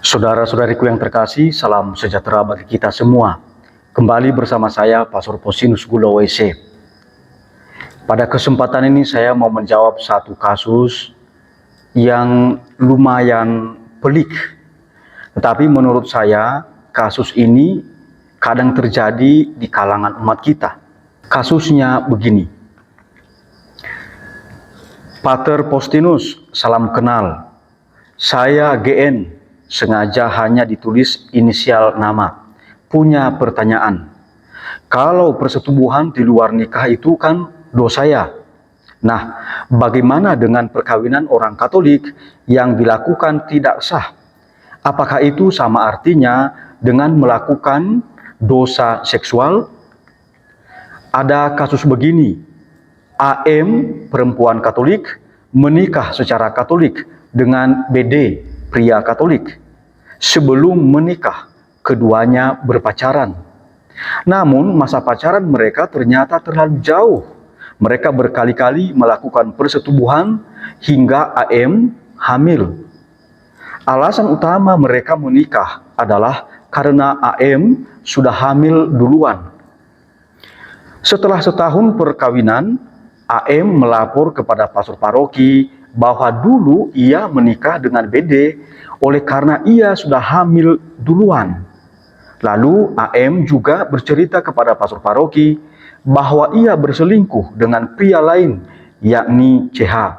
Saudara-saudariku yang terkasih, salam sejahtera bagi kita semua. Kembali bersama saya, Pastor Posinus Gulo WC. Pada kesempatan ini saya mau menjawab satu kasus yang lumayan pelik. Tetapi menurut saya, kasus ini kadang terjadi di kalangan umat kita. Kasusnya begini. Pater Postinus, salam kenal. Saya GN. Sengaja hanya ditulis inisial nama. Punya pertanyaan. Kalau persetubuhan di luar nikah itu kan dosa ya? Nah, bagaimana dengan perkawinan orang Katolik yang dilakukan tidak sah? Apakah itu sama artinya dengan melakukan dosa seksual? Ada kasus begini. AM, perempuan Katolik, menikah secara Katolik dengan BD, pria Katolik. Sebelum menikah, keduanya berpacaran. Namun, masa pacaran mereka ternyata terlalu jauh. Mereka berkali-kali melakukan persetubuhan hingga AM hamil. Alasan utama mereka menikah adalah karena AM sudah hamil duluan. Setelah setahun perkawinan, AM melapor kepada pastor paroki bahwa dulu ia menikah dengan BD oleh karena ia sudah hamil duluan. Lalu AM juga bercerita kepada pastor paroki bahwa ia berselingkuh dengan pria lain, yakni CH.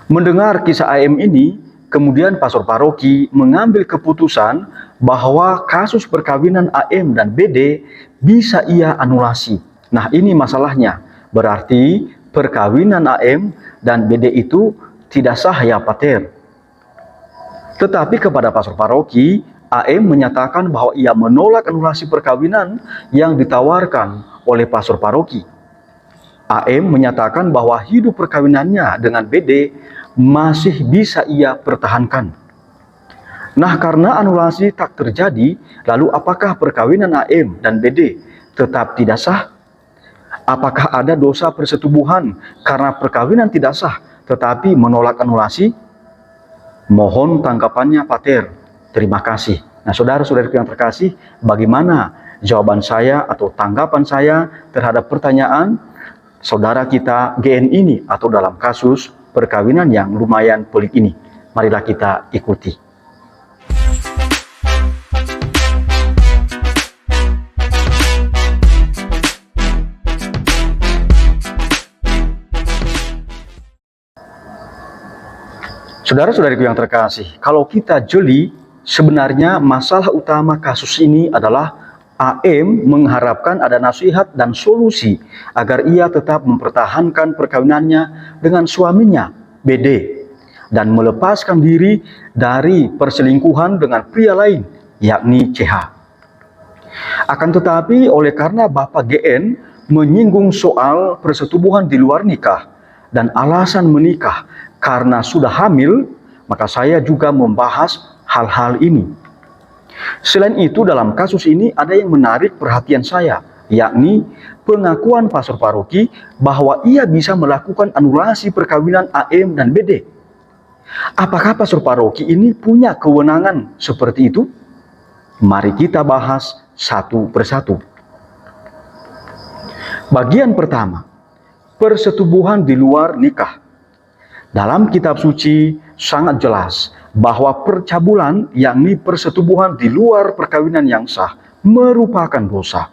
Mendengar kisah AM ini, kemudian pastor paroki mengambil keputusan bahwa kasus perkawinan AM dan BD bisa ia anulasi. Nah, ini masalahnya. Berarti perkawinan AM dan BD itu tidak sah ya Pater. Tetapi kepada pastor paroki, AM menyatakan bahwa ia menolak anulasi perkawinan yang ditawarkan oleh pastor paroki. AM menyatakan bahwa hidup perkawinannya dengan BD masih bisa ia pertahankan. Nah, karena anulasi tak terjadi, lalu apakah perkawinan AM dan BD tetap tidak sah? Apakah ada dosa persetubuhan karena perkawinan tidak sah tetapi menolak anulasi? Mohon tanggapannya Pater. Terima kasih. Nah, saudara-saudariku yang terkasih, bagaimana jawaban saya atau tanggapan saya terhadap pertanyaan saudara kita GN ini atau dalam kasus perkawinan yang lumayan pelik ini? Marilah kita ikuti. Saudara-saudariku yang terkasih, kalau kita jeli, sebenarnya masalah utama kasus ini adalah AM mengharapkan ada nasihat dan solusi agar ia tetap mempertahankan perkawinannya dengan suaminya, BD, dan melepaskan diri dari perselingkuhan dengan pria lain, yakni CH. Akan tetapi, oleh karena Bapak GN menyinggung soal persetubuhan di luar nikah dan alasan menikah karena sudah hamil, maka saya juga membahas hal-hal ini. Selain itu, dalam kasus ini ada yang menarik perhatian saya, yakni pengakuan pastor paroki bahwa ia bisa melakukan anulasi perkawinan AM dan BD. Apakah pastor paroki ini punya kewenangan seperti itu? Mari kita bahas satu persatu. Bagian pertama, persetubuhan di luar nikah. Dalam kitab suci sangat jelas bahwa percabulan, yakni persetubuhan di luar perkawinan yang sah, merupakan dosa.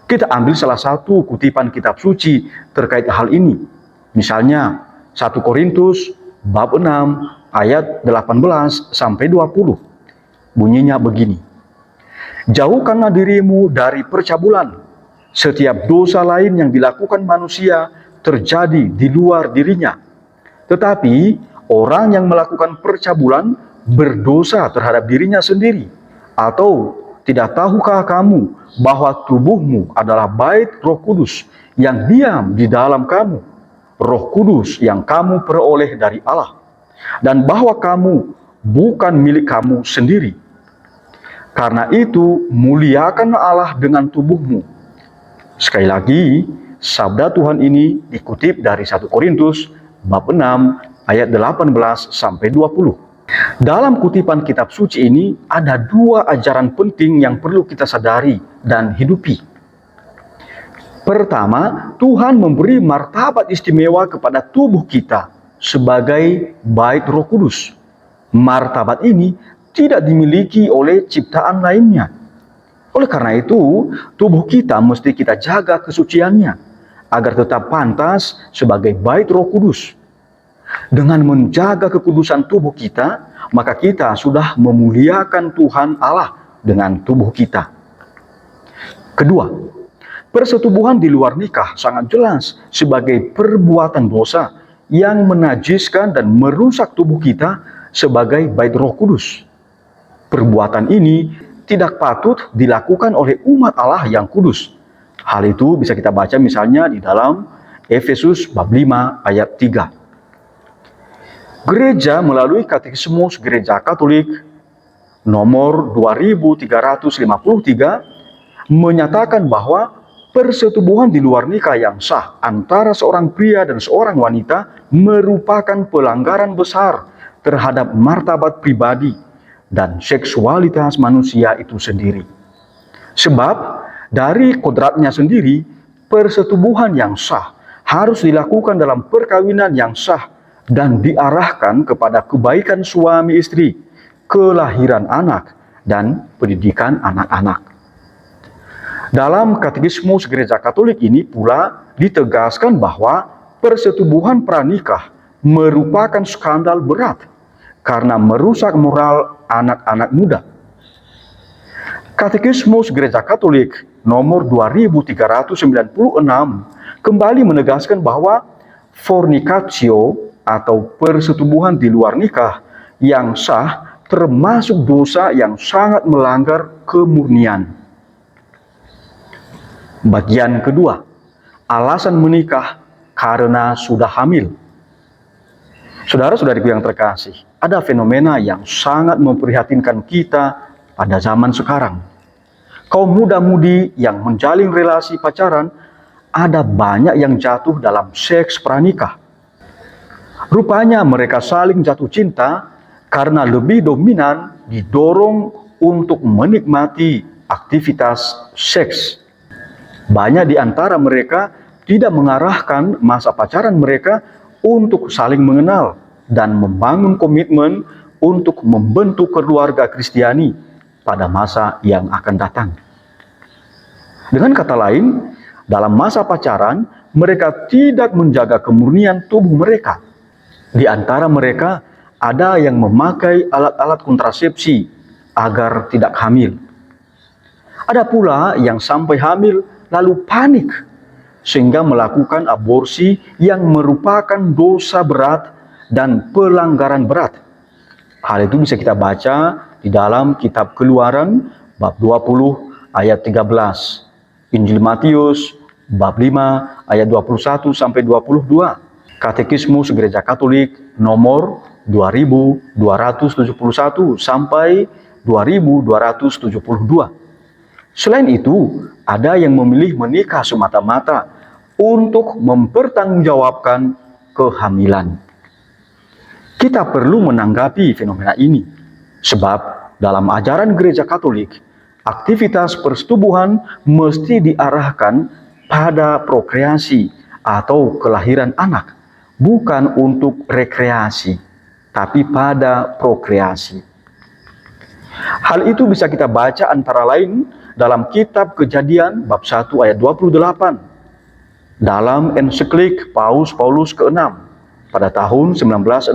Kita ambil salah satu kutipan kitab suci terkait hal ini. Misalnya 1 Korintus bab 6 ayat 18 sampai 20. Bunyinya begini. Jauhkanlah dirimu dari percabulan. Setiap dosa lain yang dilakukan manusia terjadi di luar dirinya. Tetapi orang yang melakukan percabulan berdosa terhadap dirinya sendiri. Atau tidak tahukah kamu bahwa tubuhmu adalah bait Roh Kudus yang diam di dalam kamu, Roh Kudus yang kamu peroleh dari Allah, dan bahwa kamu bukan milik kamu sendiri. Karena itu muliakanlah Allah dengan tubuhmu. Sekali lagi, sabda Tuhan ini dikutip dari 1 Korintus bab 6 ayat 18 sampai 20. Dalam kutipan kitab suci ini ada dua ajaran penting yang perlu kita sadari dan hidupi. Pertama, Tuhan memberi martabat istimewa kepada tubuh kita sebagai bait Roh Kudus. Martabat ini tidak dimiliki oleh ciptaan lainnya. Oleh karena itu, tubuh kita mesti kita jaga kesuciannya agar tetap pantas sebagai bait Roh Kudus. Dengan menjaga kekudusan tubuh kita, maka kita sudah memuliakan Tuhan Allah dengan tubuh kita. Kedua, persetubuhan di luar nikah sangat jelas sebagai perbuatan dosa yang menajiskan dan merusak tubuh kita sebagai bait Roh Kudus. Perbuatan ini tidak patut dilakukan oleh umat Allah yang kudus. Hal itu bisa kita baca misalnya di dalam Efesus bab 5 ayat 3. Gereja melalui Katekismus Gereja Katolik nomor 2353 menyatakan bahwa persetubuhan di luar nikah yang sah antara seorang pria dan seorang wanita merupakan pelanggaran besar terhadap martabat pribadi dan seksualitas manusia itu sendiri. Sebab dari kodratnya sendiri, persetubuhan yang sah harus dilakukan dalam perkawinan yang sah dan diarahkan kepada kebaikan suami istri, kelahiran anak, dan pendidikan anak-anak. Dalam Katekismus Gereja Katolik ini pula ditegaskan bahwa persetubuhan pranikah merupakan skandal berat karena merusak moral anak-anak muda. Katekismus Gereja Katolik nomor 2396 kembali menegaskan bahwa fornicatio atau persetubuhan di luar nikah yang sah termasuk dosa yang sangat melanggar kemurnian. Bagian kedua, alasan menikah karena sudah hamil. Saudara-saudariku yang terkasih, ada fenomena yang sangat memprihatinkan kita pada zaman sekarang. Kaum muda-mudi yang menjalin relasi pacaran, ada banyak yang jatuh dalam seks pranikah. Rupanya mereka saling jatuh cinta karena lebih dominan didorong untuk menikmati aktivitas seks. Banyak di antara mereka tidak mengarahkan masa pacaran mereka untuk saling mengenal dan membangun komitmen untuk membentuk keluarga Kristiani pada masa yang akan datang. Dengan kata lain, dalam masa pacaran, mereka tidak menjaga kemurnian tubuh mereka. Di antara mereka, ada yang memakai alat-alat kontrasepsi agar tidak hamil. Ada pula yang sampai hamil lalu panik, sehingga melakukan aborsi yang merupakan dosa berat dan pelanggaran berat. Hal itu bisa kita baca di dalam kitab Keluaran bab 20 ayat 13, Injil Matius bab 5 ayat 21 sampai 22. Katekismus Gereja Katolik nomor 2271 sampai 2272. Selain itu, ada yang memilih menikah semata-mata untuk mempertanggungjawabkan kehamilan. Kita perlu menanggapi fenomena ini, sebab dalam ajaran Gereja Katolik, aktivitas persetubuhan mesti diarahkan pada prokreasi atau kelahiran anak, bukan untuk rekreasi, tapi pada prokreasi. Hal itu bisa kita baca antara lain dalam kitab Kejadian bab 1 ayat 28, dalam ensiklik Paus ke-6 pada tahun 1968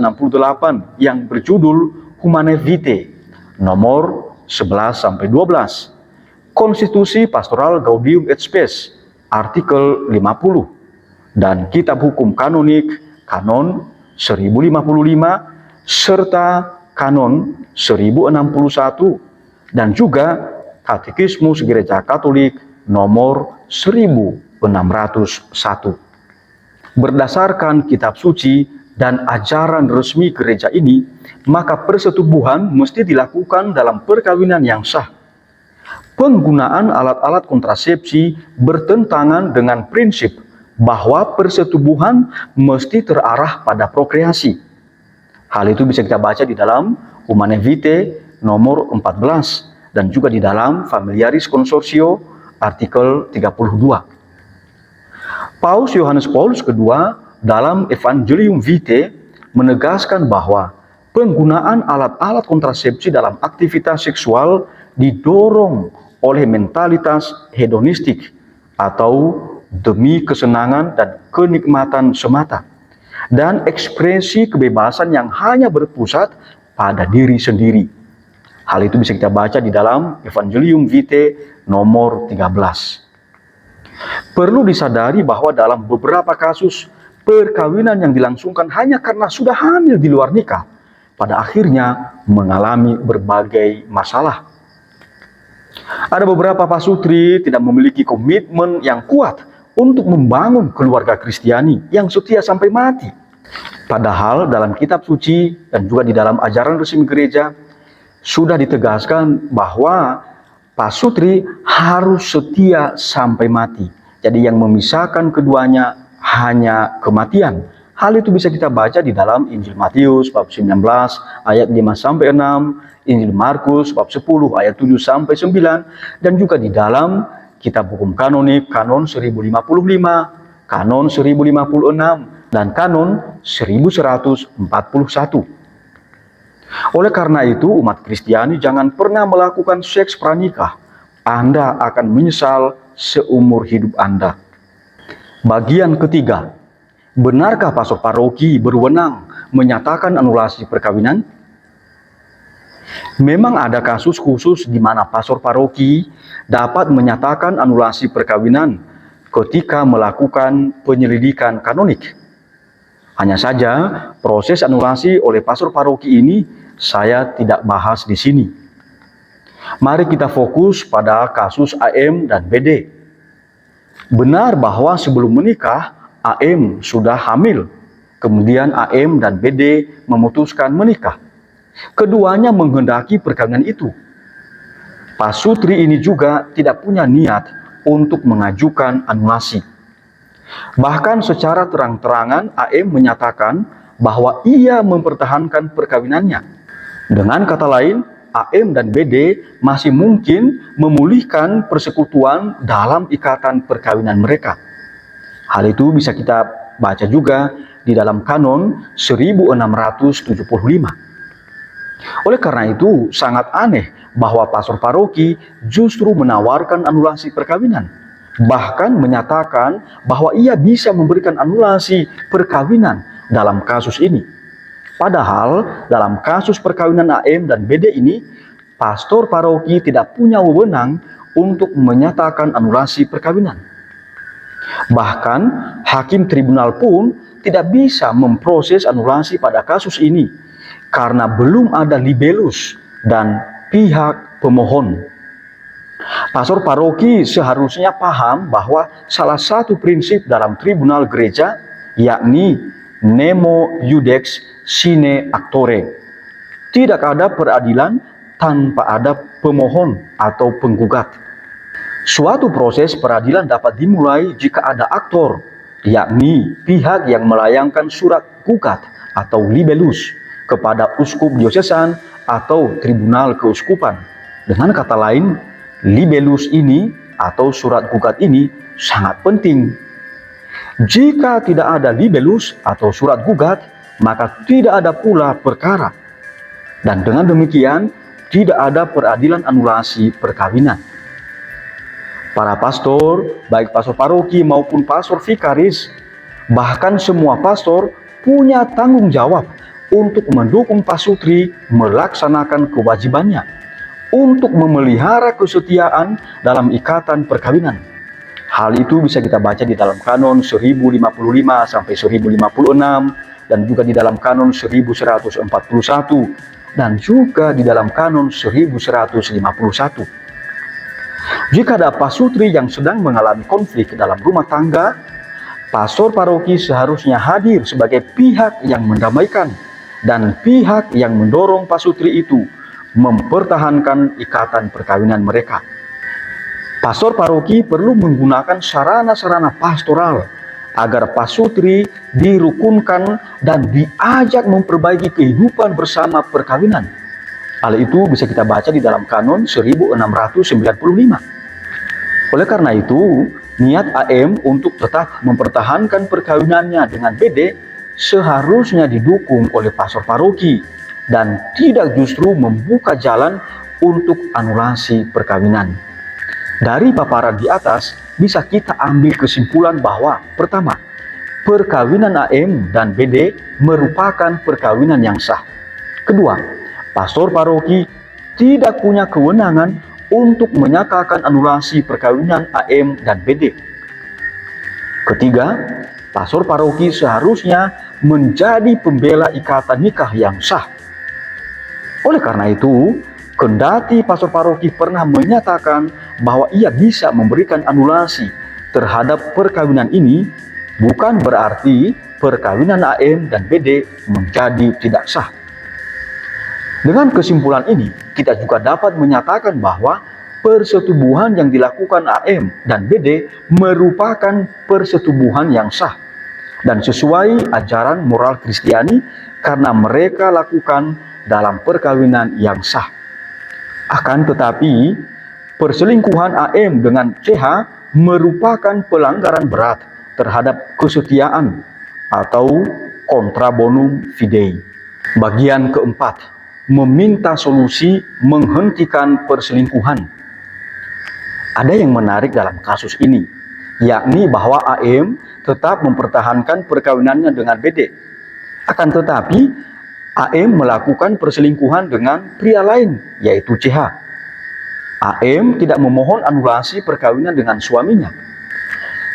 yang berjudul Humanae Vitae nomor 11-12, Konstitusi Pastoral Gaudium et Spes artikel 50, dan Kitab Hukum Kanonik Kanon 1055 serta Kanon 1061, dan juga Katekismus Gereja Katolik nomor 1601. Berdasarkan kitab suci dan ajaran resmi gereja ini, maka persetubuhan mesti dilakukan dalam perkawinan yang sah. Penggunaan alat-alat kontrasepsi bertentangan dengan prinsip bahwa persetubuhan mesti terarah pada prokreasi. Hal itu bisa kita baca di dalam Humanae Vitae nomor 14 dan juga di dalam Familiaris Consortio artikel 32. Paus Yohanes Paulus II dalam Evangelium Vitae menegaskan bahwa penggunaan alat-alat kontrasepsi dalam aktivitas seksual didorong oleh mentalitas hedonistik atau demi kesenangan dan kenikmatan semata, dan ekspresi kebebasan yang hanya berpusat pada diri sendiri. Hal itu bisa kita baca di dalam Evangelium Vitae nomor 13. Perlu disadari bahwa dalam beberapa kasus perkawinan yang dilangsungkan hanya karena sudah hamil di luar nikah, pada akhirnya mengalami berbagai masalah. Ada beberapa pasutri tidak memiliki komitmen yang kuat untuk membangun keluarga Kristiani yang setia sampai mati. Padahal dalam kitab suci dan juga di dalam ajaran resmi gereja sudah ditegaskan bahwa pasutri harus setia sampai mati. Jadi yang memisahkan keduanya hanya kematian. Hal itu bisa kita baca di dalam Injil Matius bab 19 ayat 5-6, Injil Markus bab 10 ayat 7-9, dan juga di dalam kitab hukum kanonik kanon 1055, kanon 1056, dan kanon 1141. Oleh karena itu, umat Kristiani jangan pernah melakukan seks pranikah. Anda akan menyesal seumur hidup Anda. Bagian ketiga, benarkah pastor paroki berwenang menyatakan anulasi perkawinan? Memang ada kasus khusus di mana pastor paroki dapat menyatakan anulasi perkawinan ketika melakukan penyelidikan kanonik. Hanya saja, proses anulasi oleh pastor paroki ini saya tidak bahas di sini. Mari kita fokus pada kasus AM dan BD. Benar bahwa sebelum menikah, AM sudah hamil. Kemudian AM dan BD memutuskan menikah. Keduanya menghendaki perkawinan itu. Pasutri ini juga tidak punya niat untuk mengajukan anulasi. Bahkan secara terang-terangan AM menyatakan bahwa ia mempertahankan perkawinannya. Dengan kata lain, AM dan BD masih mungkin memulihkan persekutuan dalam ikatan perkawinan mereka. Hal itu bisa kita baca juga di dalam kanon 1675. Oleh karena itu, sangat aneh bahwa pastor paroki justru menawarkan anulasi perkawinan. Bahkan menyatakan bahwa ia bisa memberikan anulasi perkawinan dalam kasus ini. Padahal dalam kasus perkawinan AM dan BD ini, pastor paroki tidak punya wewenang untuk menyatakan anulasi perkawinan. Bahkan hakim tribunal pun tidak bisa memproses anulasi pada kasus ini karena belum ada libellus dan pihak pemohon. Pastor paroki seharusnya paham bahwa salah satu prinsip dalam tribunal gereja yakni nemo iudex sine actore. Tidak ada peradilan tanpa ada pemohon atau penggugat. Suatu proses peradilan dapat dimulai jika ada aktor, yakni pihak yang melayangkan surat gugat atau libellus kepada uskup diosesan atau tribunal keuskupan. Dengan kata lain, libellus ini atau surat gugat ini sangat penting. Jika tidak ada libellus atau surat gugat, maka tidak ada pula perkara. Dan dengan demikian, tidak ada peradilan anulasi perkawinan. Para pastor, baik pastor paroki maupun pastor vikaris, bahkan semua pastor punya tanggung jawab untuk mendukung pasutri melaksanakan kewajibannya untuk memelihara kesetiaan dalam ikatan perkawinan. Hal itu bisa kita baca di dalam kanon 1055 sampai 1056, dan juga di dalam kanon 1141, dan juga di dalam kanon 1151. Jika ada pasutri yang sedang mengalami konflik dalam rumah tangga, pastor paroki seharusnya hadir sebagai pihak yang mendamaikan dan pihak yang mendorong pasutri itu mempertahankan ikatan perkawinan mereka. Pastor paroki perlu menggunakan sarana-sarana pastoral agar pasutri dirukunkan dan diajak memperbaiki kehidupan bersama perkawinan. Hal itu bisa kita baca di dalam Kanon 1695. Oleh karena itu, niat AM untuk tetap mempertahankan perkawinannya dengan BD seharusnya didukung oleh pastor paroki dan tidak justru membuka jalan untuk anulasi perkawinan. Dari paparan di atas, bisa kita ambil kesimpulan bahwa pertama, perkawinan AM dan BD merupakan perkawinan yang sah. Kedua, pastor paroki tidak punya kewenangan untuk menyatakan anulasi perkawinan AM dan BD. Ketiga, pastor paroki seharusnya menjadi pembela ikatan nikah yang sah. Oleh karena itu, kendati pastor paroki pernah menyatakan bahwa ia bisa memberikan anulasi terhadap perkawinan ini, bukan berarti perkawinan AM dan BD menjadi tidak sah. Dengan kesimpulan ini, kita juga dapat menyatakan bahwa persetubuhan yang dilakukan AM dan BD merupakan persetubuhan yang sah dan sesuai ajaran moral Kristiani karena mereka lakukan dalam perkawinan yang sah. Akan tetapi, perselingkuhan AM dengan CH merupakan pelanggaran berat terhadap kesetiaan atau contra bonum fidei. Bagian keempat, meminta solusi menghentikan perselingkuhan. Ada yang menarik dalam kasus ini, yakni bahwa AM tetap mempertahankan perkawinannya dengan BD. Akan tetapi, AM melakukan perselingkuhan dengan pria lain, yaitu CH. AM tidak memohon anulasi perkawinan dengan suaminya.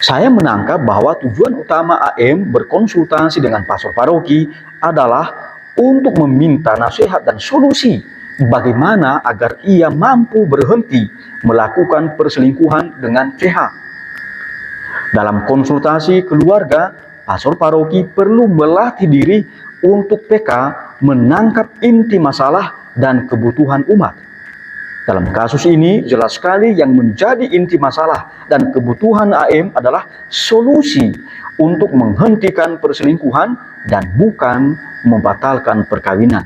Saya menangkap bahwa tujuan utama AM berkonsultasi dengan pastor paroki adalah untuk meminta nasihat dan solusi bagaimana agar ia mampu berhenti melakukan perselingkuhan dengan CH. Dalam konsultasi keluarga, pastor paroki perlu melatih diri untuk PK menangkap inti masalah dan kebutuhan umat. Dalam kasus ini, jelas sekali yang menjadi inti masalah dan kebutuhan AM adalah solusi untuk menghentikan perselingkuhan dan bukan membatalkan perkawinan.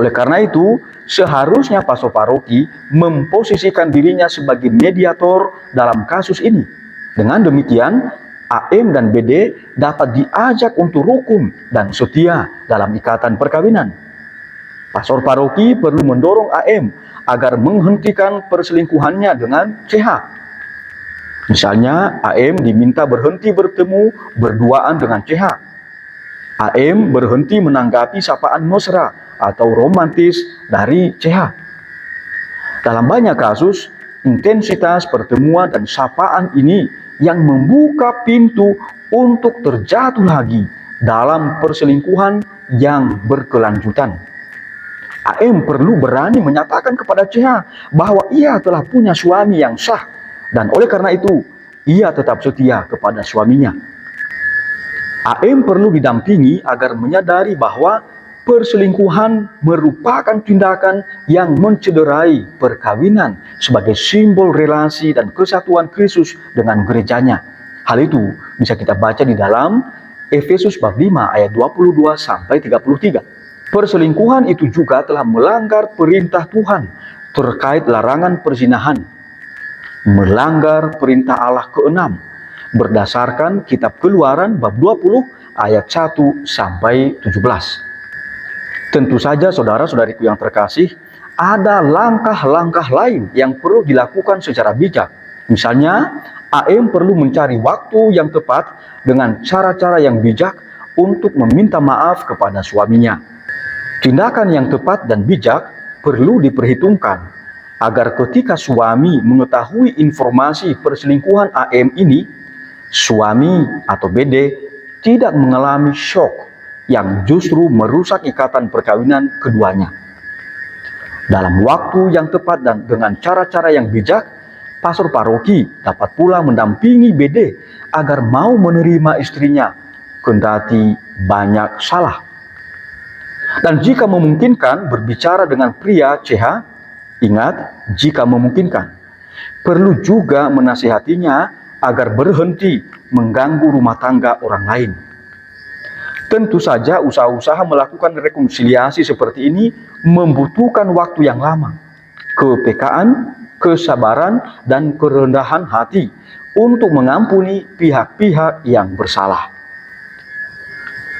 Oleh karena itu, seharusnya pastor paroki memposisikan dirinya sebagai mediator dalam kasus ini. Dengan demikian, AM dan BD dapat diajak untuk rukun dan setia dalam ikatan perkawinan. Pastor paroki perlu mendorong AM agar menghentikan perselingkuhannya dengan CH. Misalnya, AM diminta berhenti bertemu berduaan dengan CH. AM berhenti menanggapi sapaan mesra atau romantis dari CH. Dalam banyak kasus, intensitas pertemuan dan sapaan ini yang membuka pintu untuk terjatuh lagi dalam perselingkuhan yang berkelanjutan. AM perlu berani menyatakan kepada CH bahwa ia telah punya suami yang sah dan oleh karena itu ia tetap setia kepada suaminya. AM perlu didampingi agar menyadari bahwa perselingkuhan merupakan tindakan yang mencederai perkawinan sebagai simbol relasi dan kesatuan Kristus dengan gerejanya. Hal itu bisa kita baca di dalam Efesus bab 5 ayat 22 sampai 33. Perselingkuhan itu juga telah melanggar perintah Tuhan terkait larangan perzinahan, melanggar perintah Allah ke-6 berdasarkan kitab Keluaran bab 20 ayat 1 sampai 17. Tentu saja saudara-saudariku yang terkasih, ada langkah-langkah lain yang perlu dilakukan secara bijak. Misalnya, AM perlu mencari waktu yang tepat dengan cara-cara yang bijak untuk meminta maaf kepada suaminya. Tindakan yang tepat dan bijak perlu diperhitungkan agar ketika suami mengetahui informasi perselingkuhan AM ini, suami atau BD tidak mengalami syok yang justru merusak ikatan perkawinan keduanya. Dalam waktu yang tepat dan dengan cara-cara yang bijak, pastor paroki dapat pula mendampingi BD agar mau menerima istrinya, kendati banyak salah. Dan jika memungkinkan berbicara dengan pria CH, ingat, jika memungkinkan, perlu juga menasihatinya agar berhenti mengganggu rumah tangga orang lain. Tentu saja usaha-usaha melakukan rekonsiliasi seperti ini membutuhkan waktu yang lama, kepekaan, kesabaran, dan kerendahan hati untuk mengampuni pihak-pihak yang bersalah.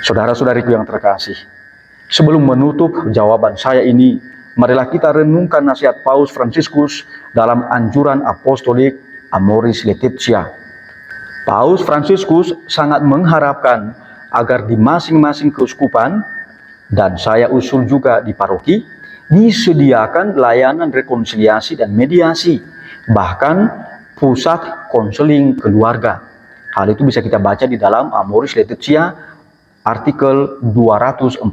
Saudara-saudariku yang terkasih, sebelum menutup jawaban saya ini, marilah kita renungkan nasihat Paus Fransiskus dalam anjuran apostolik Amoris Laetitia. Paus Fransiskus sangat mengharapkan agar di masing-masing keuskupan, dan saya usul juga di paroki, disediakan layanan rekonsiliasi dan mediasi, bahkan pusat konseling keluarga. Hal itu bisa kita baca di dalam Amoris Laetitia artikel 242.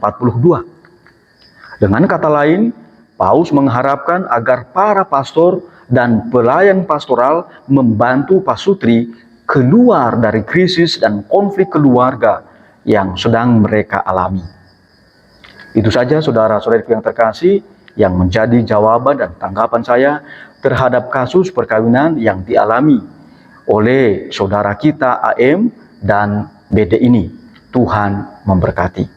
Dengan kata lain, Paus mengharapkan agar para pastor dan pelayan pastoral membantu pasutri keluar dari krisis dan konflik keluarga yang sedang mereka alami. Itu saja saudara-saudariku yang terkasih yang menjadi jawaban dan tanggapan saya terhadap kasus perkawinan yang dialami oleh saudara kita AM dan BD ini. Tuhan memberkati.